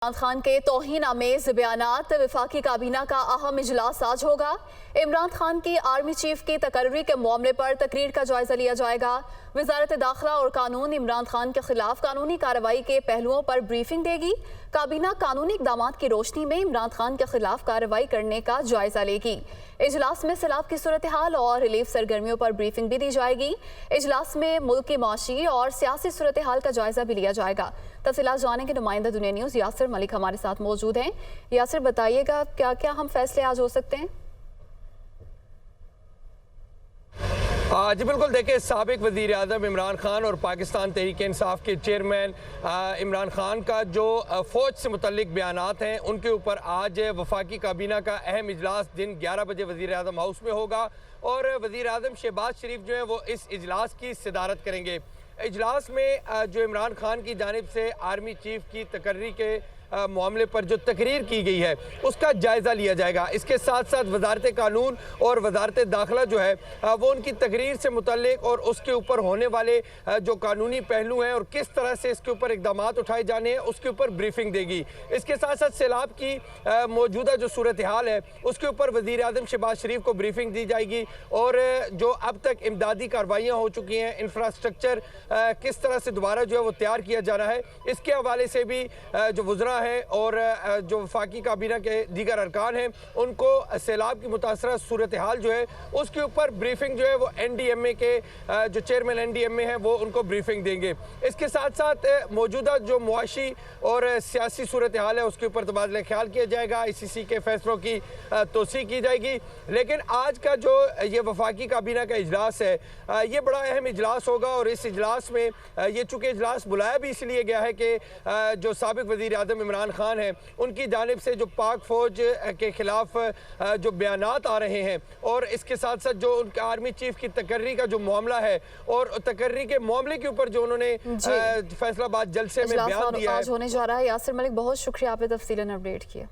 इमरान खान के तौहीन आमेज बयानात वफाकी काबीना का अहम इजलास आज होगा। इमरान खान की आर्मी चीफ की तकर्री के मामले पर तकरीर का जायजा लिया जाएगा। वजारत दाखिला और कानून इमरान खान के खिलाफ कानूनी कार्रवाई के पहलुओं पर ब्रीफिंग देगी। काबीना कानूनी इकदाम की रोशनी में इमरान खान के खिलाफ कार्रवाई करने का जायजा लेगी। इजलास में सैलाब की सूरत हाल और रिलीफ सरगर्मियों पर ब्रीफिंग भी दी जाएगी। इजलास में मुल्क की माशी और सियासी सूरत हाल का जायजा भी लिया जाएगा। तफसीलात जानने के नुमाइंदा दुनिया न्यूज़ यासिर मलिक हमारे साथ मौजूद हैं। यासिर, बताइएगा क्या क्या हम फैसले आज हो सकते हैं? जी बिल्कुल, देखिए, साबिक वज़ीर आज़म इमरान खान और पाकिस्तान तहरीक इंसाफ के चेयरमैन इमरान खान का जो फ़ौज से मुतल्लिक बयानात हैं उनके ऊपर आज वफाकी काबीना का अहम इजलास दिन 11 बजे वज़ीर आज़म हाउस में होगा और वज़ीर आज़म शहबाज शरीफ जो है वो इस इजलास की सदारत करेंगे। इजलास में जो इमरान खान की जानिब से आर्मी चीफ की तकर्री के मामले पर जो तकरीर की गई है उसका जायज़ा लिया जाएगा। इसके साथ साथ वजारत कानून और वजारत दाखिला जो है वो उनकी तकरीर से मुतल्लिक और उसके ऊपर होने वाले जो कानूनी पहलू हैं और किस तरह से इसके ऊपर इकदाम उठाए जाने हैं उसके ऊपर ब्रीफिंग देगी। इसके साथ साथ सैलाब की मौजूदा जो सूरत हाल है उसके ऊपर वज़ीर आज़म शहबाज शरीफ को ब्रीफिंग दी जाएगी और जो अब तक इमदादी कार्रवाइयाँ हो चुकी हैं, इंफ्रास्ट्रक्चर किस तरह से दोबारा जो है वो तैयार किया जाना है, इसके हवाले से भी जो वज़रा है और जो वफाकी काबीना के दीगर अरकान हैं उनको सैलाब की मुतासरा सूरत हाल जो है उसके ऊपर ब्रीफिंग जो है वो NDMA के जो चेयरमैन NDMA हैं वो उनको ब्रीफिंग देंगे। इसके साथ साथ मौजूदा जो मुआशी और सियासी सूरत हाल है उसके ऊपर तबादला ख्याल किया जाएगा। ICC के फैसलों की तोसी की जाएगी। लेकिन आज का जो ये वफाकी काबीना का इजलास है ये बड़ा अहम इजलास होगा और इस इजलास में ये चूँकि इजलास बुलाया भी इसलिए गया है कि जो साबिक वज़ीर आज़म इमरान खान है उनकी जानिब से जो पाक फौज के खिलाफ जो बयानात आ रहे हैं और इसके साथ साथ जो उनका आर्मी चीफ की तकर्री का जो मामला है और तकर्री के मामले के ऊपर जो उन्होंने फैसलाबाद जलसे में बयान दिया है आज होने जा रहा है। यासिर मलिक, बहुत शुक्रिया, आपने तफसीलन अपडेट किया।